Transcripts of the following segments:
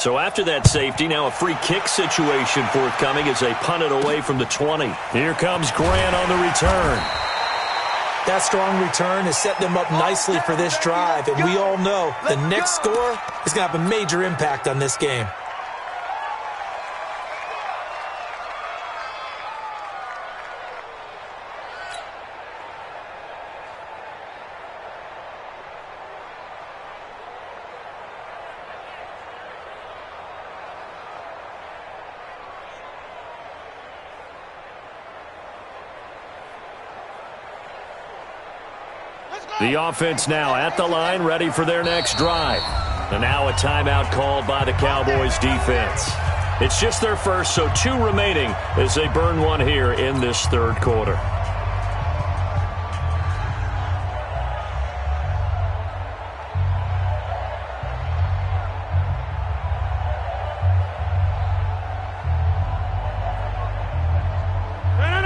So after that safety, now a free kick situation forthcoming as they punt it away from the 20. Here comes Grant on the return. That strong return has set them up nicely for this drive, and we all know the next score is going to have a major impact on this game. The offense now at the line, ready for their next drive. And now a timeout called by the Cowboys defense. It's just their first, so 2 remaining as they burn one here in this third quarter.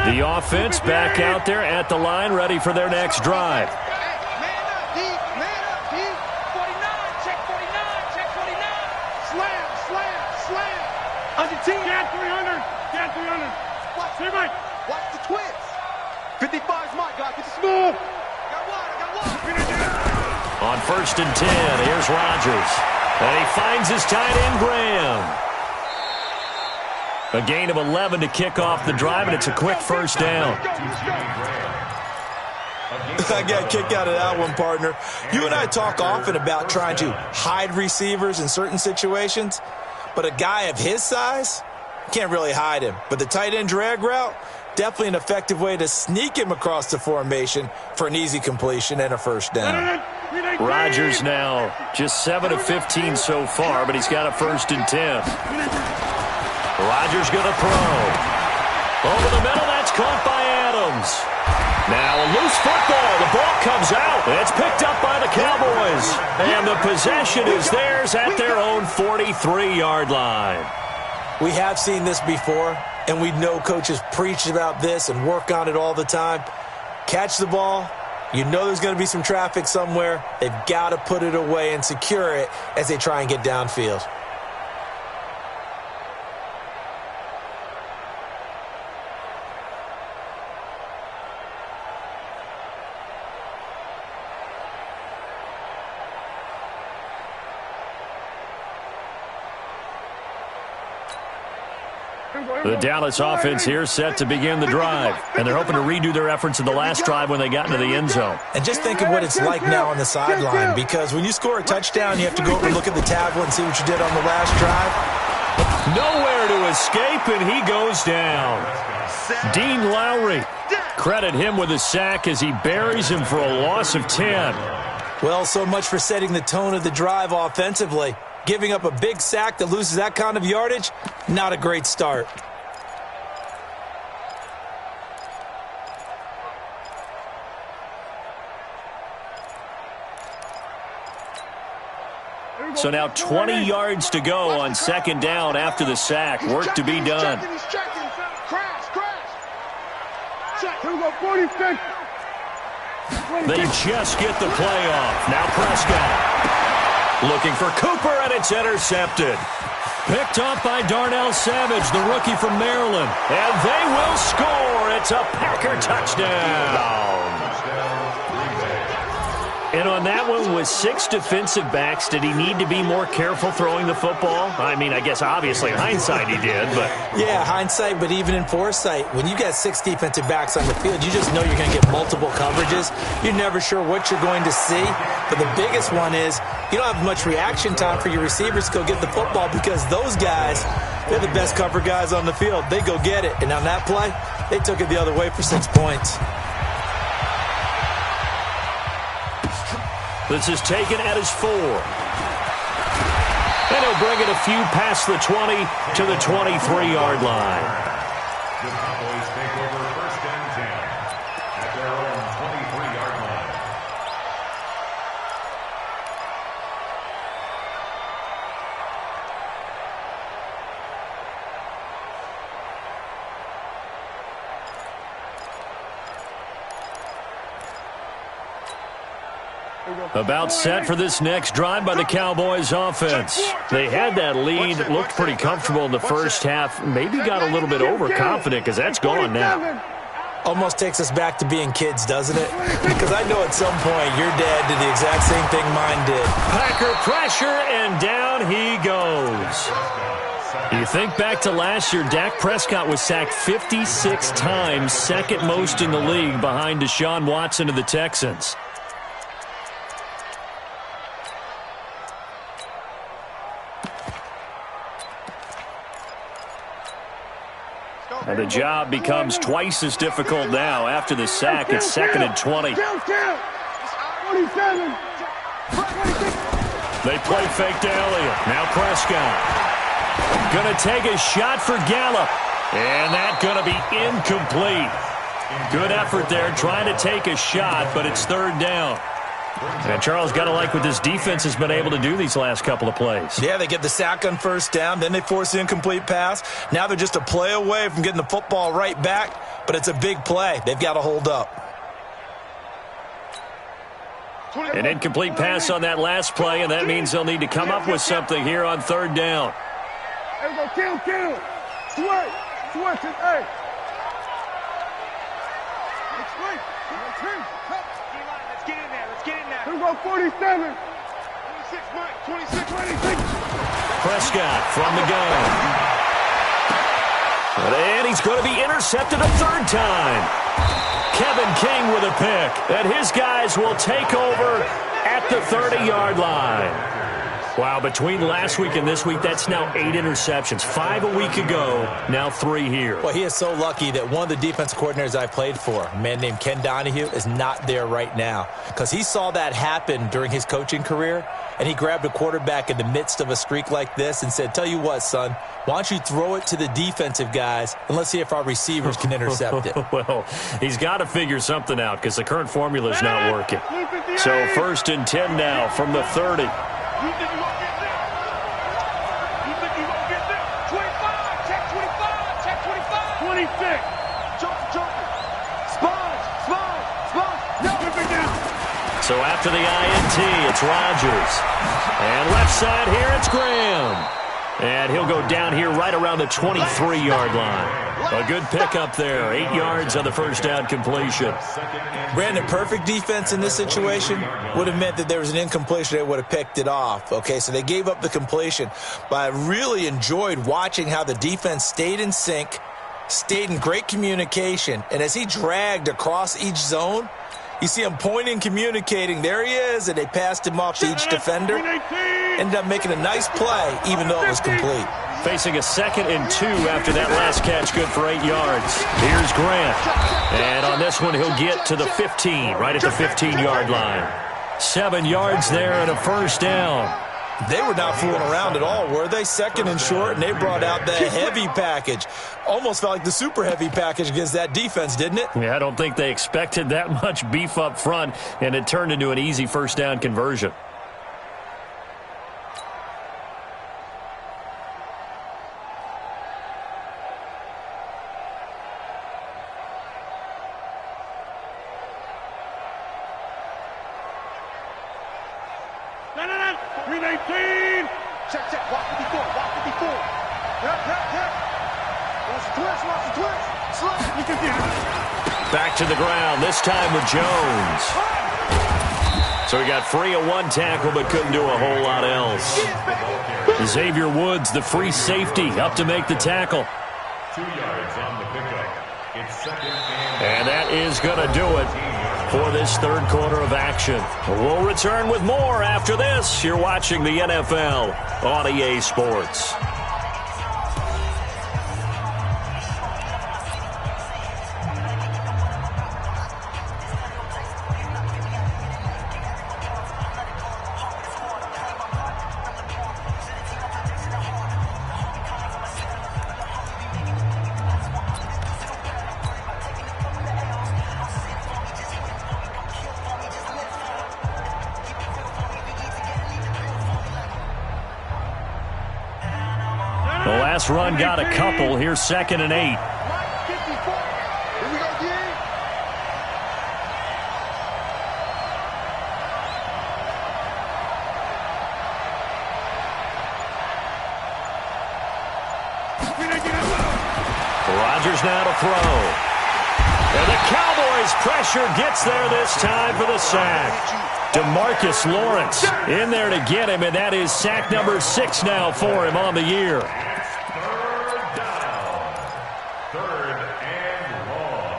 The offense back out there at the line, ready for their next drive. Watch the twins. 55's my guy. Get the smooth. On 1st and 10, here's Rodgers. And he finds his tight end, Graham. A gain of 11 to kick off the drive, and it's a quick first down. I got a kick out of that one, partner. You and I talk often about trying to hide receivers in certain situations, but a guy of his size can't really hide him. But the tight end drag route, definitely an effective way to sneak him across the formation for an easy completion and a first down. Rodgers now just 7 of 15 so far, but he's got a 1st and 10. Rodgers going to throw. Over the middle, that's caught by Adams. Now a loose football. The ball comes out. It's picked up by the Cowboys. And the possession is theirs at their own 43-yard line. We have seen this before, and we know coaches preach about this and work on it all the time. Catch the ball. You know there's going to be some traffic somewhere. They've got to put it away and secure it as they try and get downfield. The Dallas offense here set to begin the drive, and they're hoping to redo their efforts in the last drive when they got into the end zone. And just think of what it's like now on the sideline, because when you score a touchdown, you have to go over and look at the tablet and see what you did on the last drive. Nowhere to escape, and he goes down. Dean Lowry, credit him with a sack as he buries him for a loss of 10. Well, so much for setting the tone of the drive offensively. Giving up a big sack that loses that kind of yardage, not a great start. So now 20 yards to go on 2nd down after the sack. Work to be done. They just get the play off. Now Prescott. Looking for Cooper, and it's intercepted. Picked up by Darnell Savage, the rookie from Maryland. And they will score. It's a Packer touchdown. And on that one, with 6 defensive backs, did he need to be more careful throwing the football? I mean, I guess obviously in hindsight he did, but... Yeah, hindsight, but even in foresight, when you got 6 defensive backs on the field, you just know you're going to get multiple coverages. You're never sure what you're going to see. But the biggest one is you don't have much reaction time for your receivers to go get the football because those guys, they're the best cover guys on the field. They go get it. And on that play, they took it the other way for 6 points. This is taken at his 4. And he'll bring it a few past the 20 to the 23-yard line. The Cowboys take over 1st and 10 at their own 23-yard line. About set for this next drive by the Cowboys offense. They had that lead, looked pretty comfortable in the first half, maybe got a little bit overconfident because that's gone now. Almost takes us back to being kids, doesn't it? Because I know at some point your dad did the exact same thing mine did. Packer pressure, and down he goes. You think back to last year, Dak Prescott was sacked 56 times, second most in the league behind Deshaun Watson of the Texans. And the job becomes twice as difficult now. After the sack, it's 2nd and 20. They play fake to Elliott. Now Prescott. Going to take a shot for Gallup. And that's going to be incomplete. Good effort there trying to take a shot, but it's 3rd down. And Charles, got to like what this defense has been able to do these last couple of plays. Yeah, they get the sack on 1st down, then they force the incomplete pass. Now they're just a play away from getting the football right back, but it's a big play. They've got to hold up. An incomplete pass on that last play, and that means they'll need to come up with something here on 3rd down. There we go, kill. Switch it, hey. Here we go, 47. 26, Mike, 26. Prescott from the gun. And he's going to be intercepted a 3rd time. Kevin King with a pick. And his guys will take over at the 30-yard line. Wow, between last week and this week, that's now 8 interceptions. 5 a week ago, now 3 here. Well, he is so lucky that one of the defensive coordinators I played for, a man named Ken Donahue, is not there right now. Because he saw that happen during his coaching career, and he grabbed a quarterback in the midst of a streak like this and said, tell you what, son, why don't you throw it to the defensive guys, and let's see if our receivers can intercept it. Well, he's got to figure something out because the current formula is not working. So 1st and 10 now from the 30. You think you won't get there? You think you won't get there? 25, check 25, check 25. 26. Jumper. Sponge. No. So after the INT, it's Rodgers. And left side here, it's Graham. And he'll go down here right around the 23-yard line. A good pickup there. 8 yards on the 1st down completion. Brandon, perfect defense in this situation would have meant that there was an incompletion. They would have picked it off. Okay, so they gave up the completion. But I really enjoyed watching how the defense stayed in sync, stayed in great communication. And as he dragged across each zone, you see him pointing, communicating. There he is, and they passed him off to each defender. Ended up making a nice play, even though it was complete. Facing a 2nd and 2 after that last catch, good for 8 yards. Here's Grant. And on this one, he'll get to the 15, right at the 15-yard line. 7 yards there and a 1st down. They were not fooling around at all, were they? 2nd and short, and they brought out the heavy package. Almost felt like the super heavy package against that defense, didn't it? Yeah, I don't think they expected that much beef up front, and it turned into an easy 1st down conversion. No. 319. Check. Walk 54. Yep. Watch the twist. Slide. You can get it. Back to the ground, this time with Jones. So he got free of 1 tackle, but couldn't do a whole lot else. Xavier Woods, the free safety, up to make the tackle. 2 yards on the pickup. It's 2nd and that is going to do it for this 3rd quarter of action. We'll return with more after this. You're watching the NFL on EA Sports. The last run got a couple. Here's 2nd and 8. Rodgers now to throw. And the Cowboys' pressure gets there this time for the sack. DeMarcus Lawrence in there to get him, and that is sack number 6 now for him on the year. Third down. Third and long.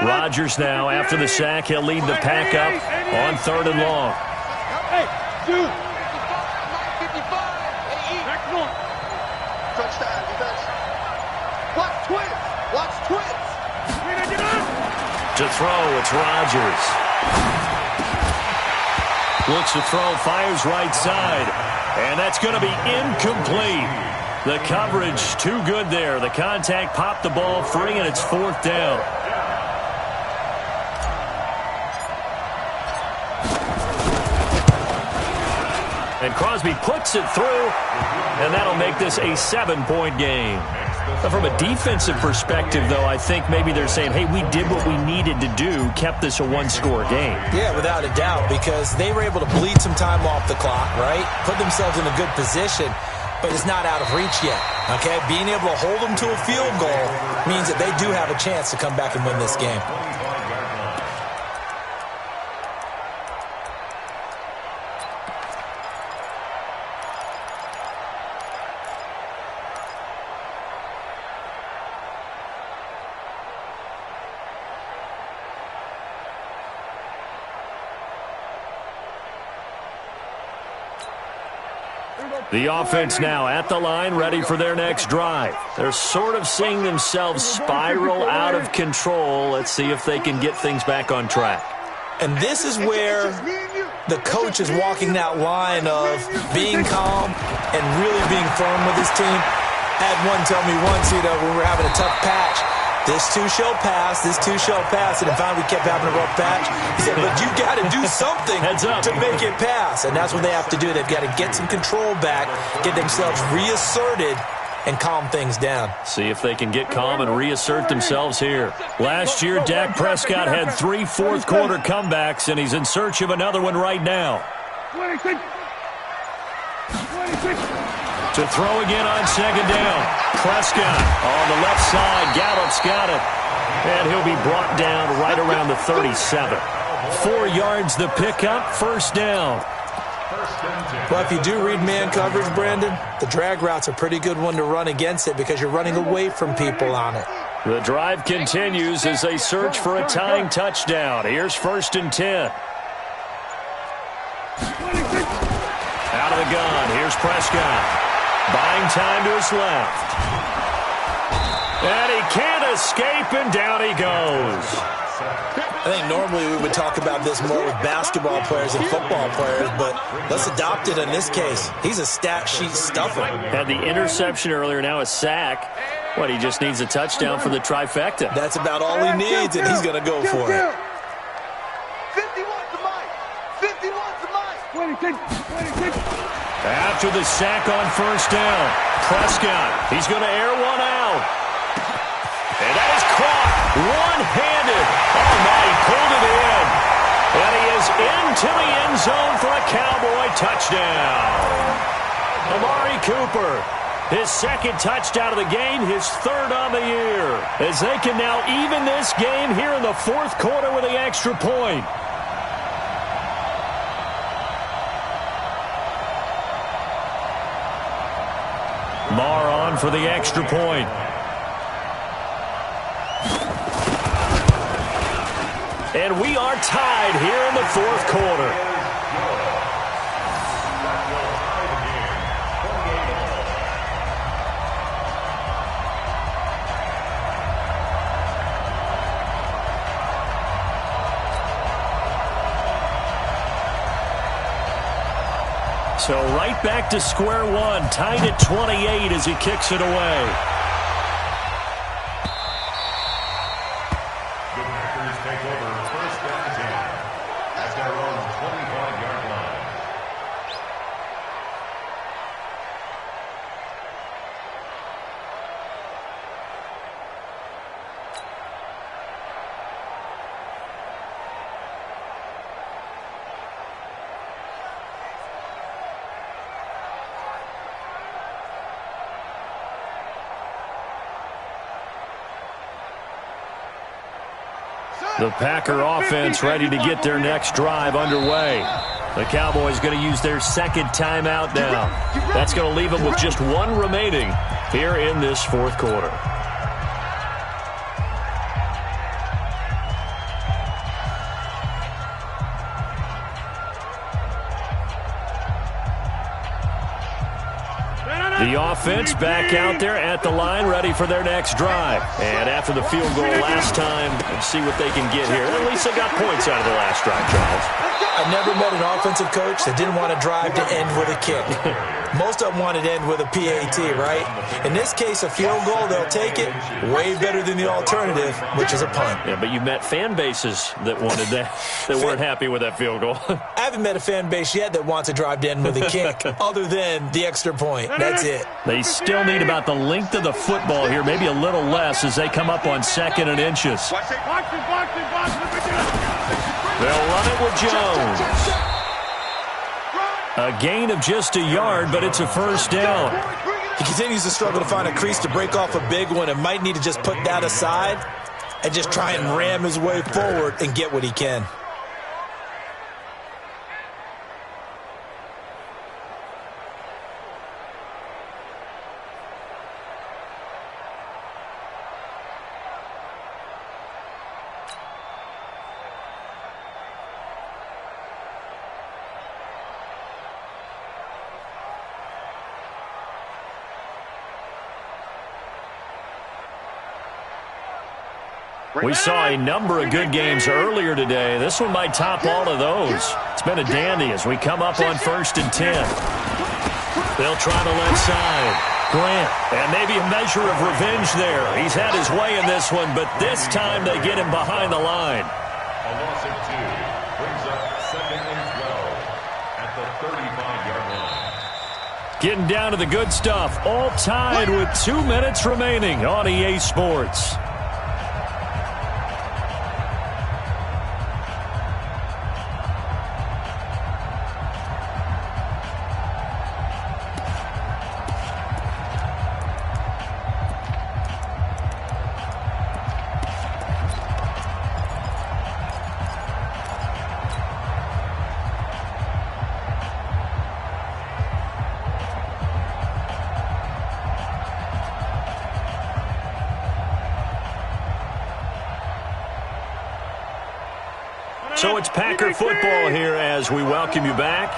Rodgers now, after the sack, he'll lead the pack up on 3rd and long. Hey, dude. 55. Next one. Touchdown, defense. Watch twins. Watch twins. To throw, it's Rodgers. Looks to throw, fires right side. And that's going to be incomplete. The coverage too good there. The contact popped the ball free, and it's 4th down. And Crosby puts it through, and that'll make this a 7-point game. But from a defensive perspective, though, I think maybe they're saying, hey, we did what we needed to do, kept this a 1-score game. Yeah, without a doubt, because they were able to bleed some time off the clock, right? Put themselves in a good position, but it's not out of reach yet, okay? Being able to hold them to a field goal means that they do have a chance to come back and win this game. The offense now at the line, ready for their next drive. They're sort of seeing themselves spiral out of control. Let's see if they can get things back on track. And this is where the coach is walking that line of being calm and really being firm with his team. I had one tell me once, when we were having a tough patch, this too shall pass, this too shall pass. And finally we kept having a rough patch. He said, but you got to do something to make it pass. And that's what they have to do. They've got to get some control back, get themselves reasserted, and calm things down. See if they can get calm and reassert themselves here. Last year, Dak Prescott had 3 fourth-quarter comebacks, and he's in search of another one right now. 26. To throw again on 2nd down. Prescott on the left side. Gallup's got it. And he'll be brought down right around the 37. 4 yards the pickup, 1st down. Well, if you do read man coverage, Brandon, the drag route's a pretty good one to run against it because you're running away from people on it. The drive continues as they search for a tying touchdown. Here's 1st and 10. Out of the gun. Here's Prescott. Buying time to his left. And he can't escape, and down he goes. I think normally we would talk about this more with basketball players and football players, but let's adopt it in this case. He's a stat sheet stuffer. Had the interception earlier, now a sack. What, he just needs a touchdown for the trifecta. That's about all he needs, and he's going to go for it. 51's the mic. 51's the mic. 26. After the sack on 1st down, Prescott, he's going to air one out. And that is caught one-handed. Oh, my, he pulled it in. And he is into the end zone for a Cowboy touchdown. Amari Cooper, his 2nd touchdown of the game, his 3rd on the year. As they can now even this game here in the 4th quarter with the extra point. Marr on for the extra point. And we are tied here in the 4th quarter. So right back to square one, tied at 28 as he kicks it away. The Packers take over 1st and 10 at their own 25-yard line. The Packer offense ready to get their next drive underway. The Cowboys going to use their second timeout now. That's going to leave them with just one remaining here in this fourth quarter. The offense back out there at the line, ready for their next drive. And after the field goal last time, let's see what they can get here. At least they got points out of the last drive, Charles. I never met an offensive coach that didn't want to drive to end with a kick. Most of them wanted to end with a PAT, right? In this case, a field goal, they'll take it. Way better than the alternative, which is a punt. Yeah, but you met fan bases that wanted that, that weren't happy with that field goal. I haven't met a fan base yet that wants to drive to end with a kick, other than the extra point. That's it. They still need about the length of the football here, maybe a little less as they come up on 2nd and inches. They'll run it with Jones. A gain of just a yard, but it's a first down. He continues to struggle to find a crease to break off a big one and might need to just put that aside and just try and ram his way forward and get what he can. We saw a number of good games earlier today. This one might top all of those. It's been a dandy as we come up on 1st and 10. They'll try the left side. Grant, and maybe a measure of revenge there. He's had his way in this one, but this time they get him behind the line. A loss of 2 brings up 2nd and 12 at the 35-yard line. Getting down to the good stuff. All tied with 2 minutes remaining on EA Sports. So it's Packer football here as we welcome you back.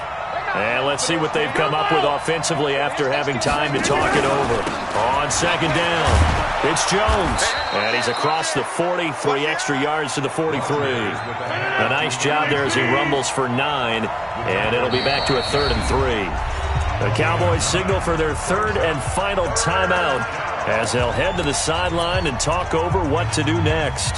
And let's see what they've come up with offensively after having time to talk it over. On 2nd down, it's Jones. And he's across the 40, 3 extra yards to the 43. A nice job there as he rumbles for 9. And it'll be back to a 3rd and 3. The Cowboys signal for their 3rd and final timeout as they'll head to the sideline and talk over what to do next.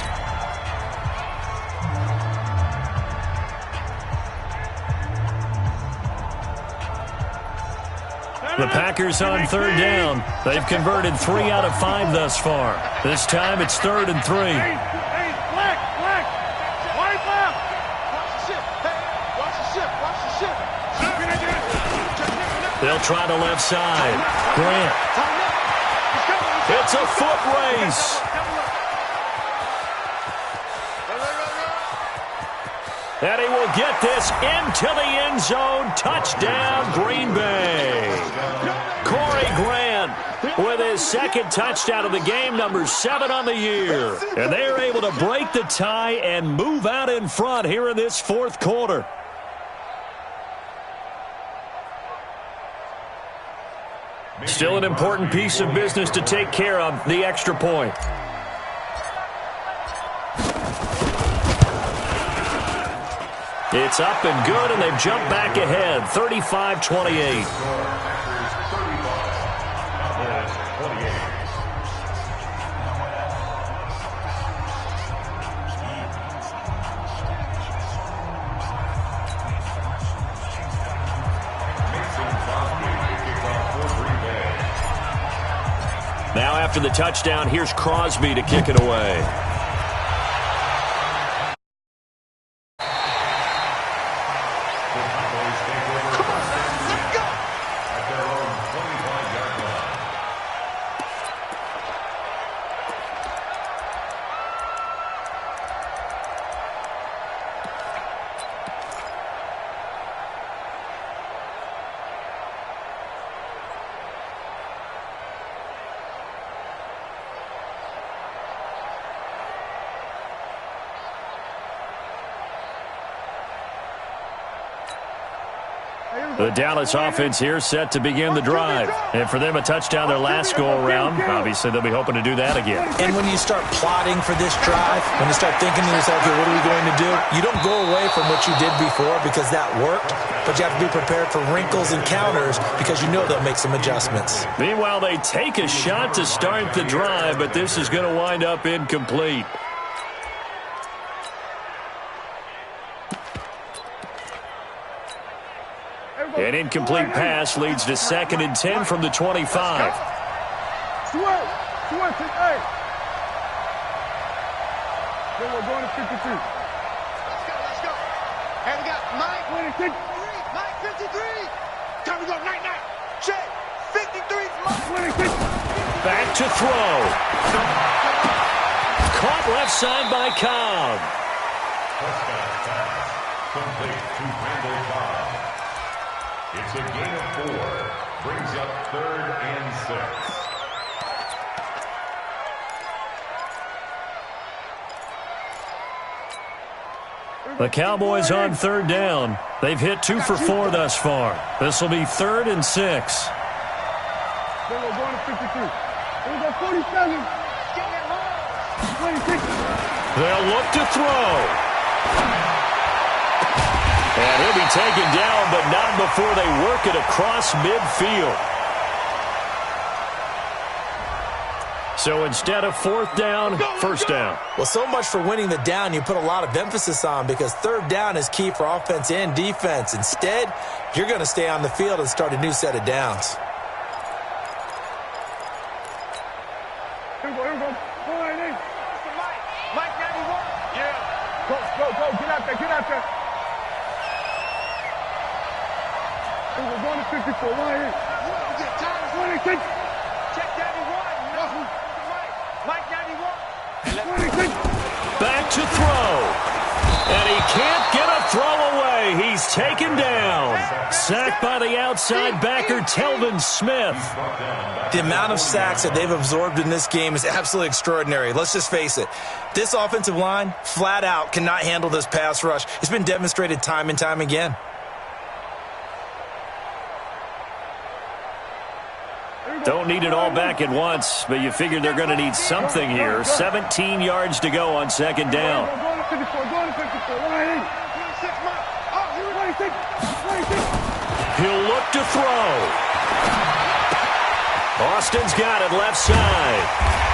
The Packers on 3rd down. They've converted 3 out of 5 thus far. This time it's 3rd and 3. They'll try the left side. Grant. It's a foot race. And he will get this into the end zone. Touchdown, Green Bay. Corey Grant with his 2nd touchdown of the game, number 7 on the year. And they're able to break the tie and move out in front here in this 4th quarter. Still an important piece of business to take care of, the extra point. It's up and good, and they've jumped back ahead, 35-28. Now after the touchdown, here's Crosby to kick it away. The Dallas offense here set to begin the drive. And for them, a touchdown their last go-around. Obviously, they'll be hoping to do that again. And when you start plotting for this drive, when you start thinking to yourself, okay, what are we going to do? You don't go away from what you did before because that worked, but you have to be prepared for wrinkles and counters because you know they'll make some adjustments. Meanwhile, they take a shot to start the drive, but this is going to wind up incomplete. An incomplete pass leads to 2nd and 10 from the 25. Switch, hey. Then we're going to 52. Let's go. Hey, we got Mike 23. Mike 53. Time to go, night. Check. 53 Mike 26. Back to throw. Caught left side by Cobb. Touchdown pass. Complete to Randall Cobb. It's a gain of 4. Brings up 3rd and 6. The Cowboys on 3rd down. They've hit 2 for 4 thus far. This will be 3rd and 6. Then we're going to 52. Then we go 47. 26. They'll look to throw. And he'll be taken down, but not before they work it across midfield. So instead of 4th down, 1st down. Well, so much for winning the down you put a lot of emphasis on because 3rd down is key for offense and defense. Instead, you're going to stay on the field and start a new set of downs. Here we go. Mike 91. Yeah. Go. Get out there. We're going to 54. Right here. 26. Check 91. Mike 91. 26. Back to throw. And he can't get a throw away. He's taken down. Sacked by the outside backer, Telvin Smith. The amount of sacks that they've absorbed in this game is absolutely extraordinary. Let's just face it. This offensive line, flat out, cannot handle this pass rush. It's been demonstrated time and time again. Don't need it all back at once, but you figure they're going to need something here. 17 yards to go on 2nd down. Going to 54. Right here. 26. He'll look to throw. Austin's got it left side.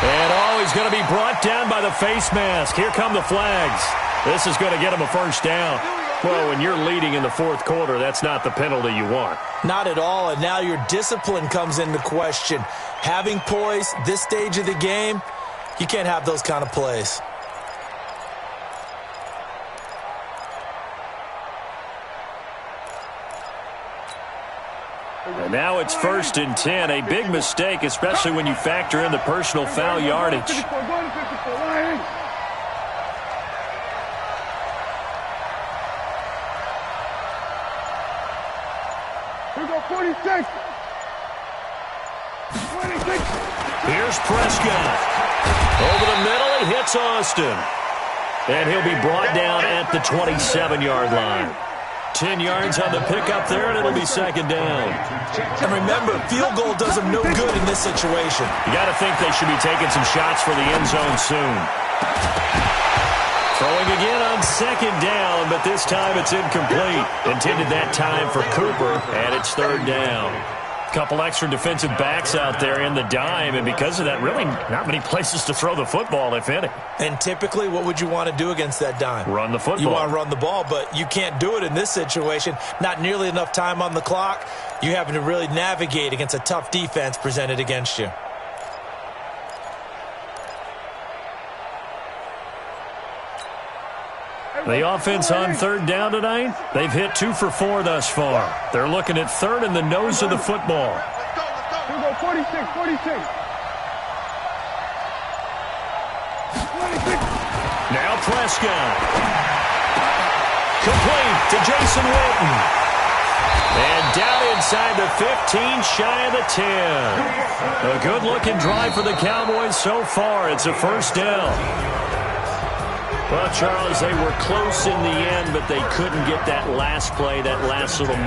And he's going to be brought down by the face mask. Here come the flags. This is going to get him a 1st down. Well, when you're leading in the 4th quarter, that's not the penalty you want. Not at all, and now your discipline comes into question. Having poise, this stage of the game, you can't have those kind of plays. And now it's 1st and 10. A big mistake, especially when you factor in the personal foul yardage. 54. Going to 54. Right here. We go 46. 26. Here's Prescott. Over the middle, he hits Austin. And he'll be brought down at the 27-yard line. 10 yards on the pickup there, and it'll be 2nd down. And remember, field goal does them no good in this situation. You got to think they should be taking some shots for the end zone soon. Throwing again on 2nd down, but this time it's incomplete. Intended that time for Cooper, and it's 3rd down. Couple extra defensive backs out there in the dime, and because of that, really not many places to throw the football, if any. And typically, what would you want to do against that dime? Run the football. You want to run the ball, but you can't do it in this situation. Not nearly enough time on the clock. You having to really navigate against a tough defense presented against you. The offense on 3rd down tonight, they've hit 2 for 4 thus far. They're looking at 3rd in the nose of the football. We go 46. 26. Now Prescott. Complete to Jason Witten. And down inside the 15, shy of the 10. A good-looking drive for the Cowboys so far. It's a 1st down. Well, Charles, they were close in the end, but they couldn't get that last play, that last little